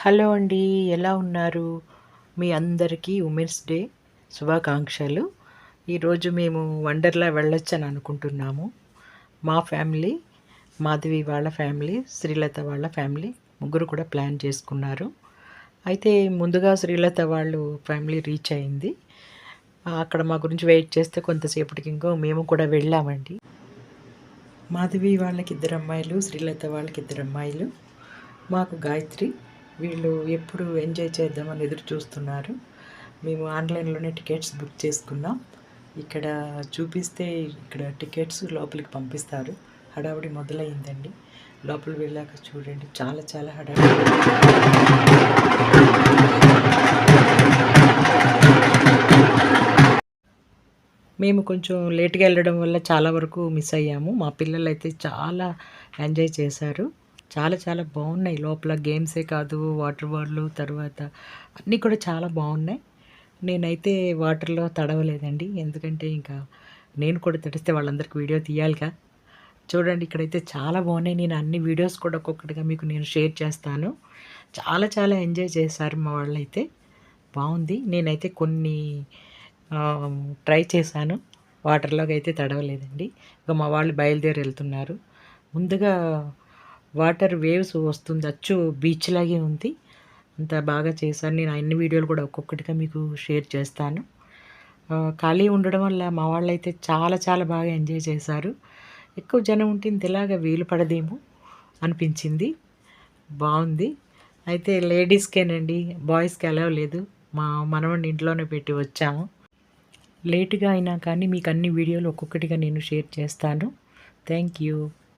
Hello అండి. ఎలా ఉన్నారు? మీ అందరికీ ఉమెన్స్ డే శుభాకాంక్షలు. ఈరోజు మేము వండర్‌లా వెళ్ళొచ్చని అనుకుంటున్నాము. మా ఫ్యామిలీ, మాధవి వాళ్ళ ఫ్యామిలీ, శ్రీలత వాళ్ళ ఫ్యామిలీ ముగ్గురు కూడా ప్లాన్ చేసుకున్నారు. అయితే ముందుగా శ్రీలత వాళ్ళు ఫ్యామిలీ రీచ్ అయింది. అక్కడ మా గురించి వెయిట్ చేస్తే కొంతసేపటికి ఇంకో మేము కూడా వెళ్ళామండి. మాధవి వాళ్ళకి 2 అమ్మాయిలు, శ్రీలత వాళ్ళకి 2 అమ్మాయిలు, మాకు గాయత్రి. వీళ్ళు ఎప్పుడు ఎంజాయ్ చేద్దామని ఎదురు చూస్తున్నారు. మేము ఆన్‌లైన్‌లోనే టికెట్స్ బుక్ చేసుకున్నాం. ఇక్కడ చూపిస్తే ఇక్కడ టికెట్స్ లోపలికి పంపిస్తారు. హడావిడి మొదలైందండి. లోపలికి వెళ్ళాక చూడండి చాలా చాలా హడావిడి. మేము కొంచెం లేట్‌గా వెళ్ళడం వల్ల చాలా వరకు మిస్ అయ్యాము. మా పిల్లలైతే చాలా ఎంజాయ్ చేశారు. చాలా చాలా బాగున్నాయి. లోపల గేమ్సే కాదు, వాటర్ బాల్లు తర్వాత అన్నీ కూడా చాలా బాగున్నాయి. నేనైతే వాటర్‌లో తడవలేదండి. ఎందుకంటే ఇంకా నేను కూడా తడిస్తే వాళ్ళందరికి వీడియో తీయాలిగా. చూడండి ఇక్కడైతే చాలా బాగున్నాయి. నేను అన్ని వీడియోస్ కూడా ఒక్కొక్కటిగా మీకు నేను షేర్ చేస్తాను. చాలా చాలా ఎంజాయ్ చేశారు మా వాళ్ళైతే. బాగుంది. నేనైతే కొన్ని ట్రై చేశాను. వాటర్‌లోకి అయితే తడవలేదండి. ఇక మా వాళ్ళు బయలుదేరి వెళ్తున్నారు. ముందుగా వాటర్ వేవ్స్ వస్తుంది. అచ్చు బీచ్ లాగే ఉంది. అంత బాగా చేశారు. నేను అన్ని వీడియోలు కూడా ఒక్కొక్కటిగా మీకు షేర్ చేస్తాను. ఖాళీ ఉండడం వల్ల మా వాళ్ళైతే చాలా చాలా బాగా ఎంజాయ్ చేశారు. ఎక్కువ జనం ఉంటే ఇంతలాగా వీలు పడదేమో అనిపించింది. బావుంది. అయితే లేడీస్‌కేనండి. బాయ్స్‌కి అలౌ లేదు. మా మనవడిని ఇంట్లోనే పెట్టి వచ్చాము. లేట్‌గా అయినా కానీ మీకు అన్ని వీడియోలు ఒక్కొక్కటిగా నేను షేర్ చేస్తాను. Thank you.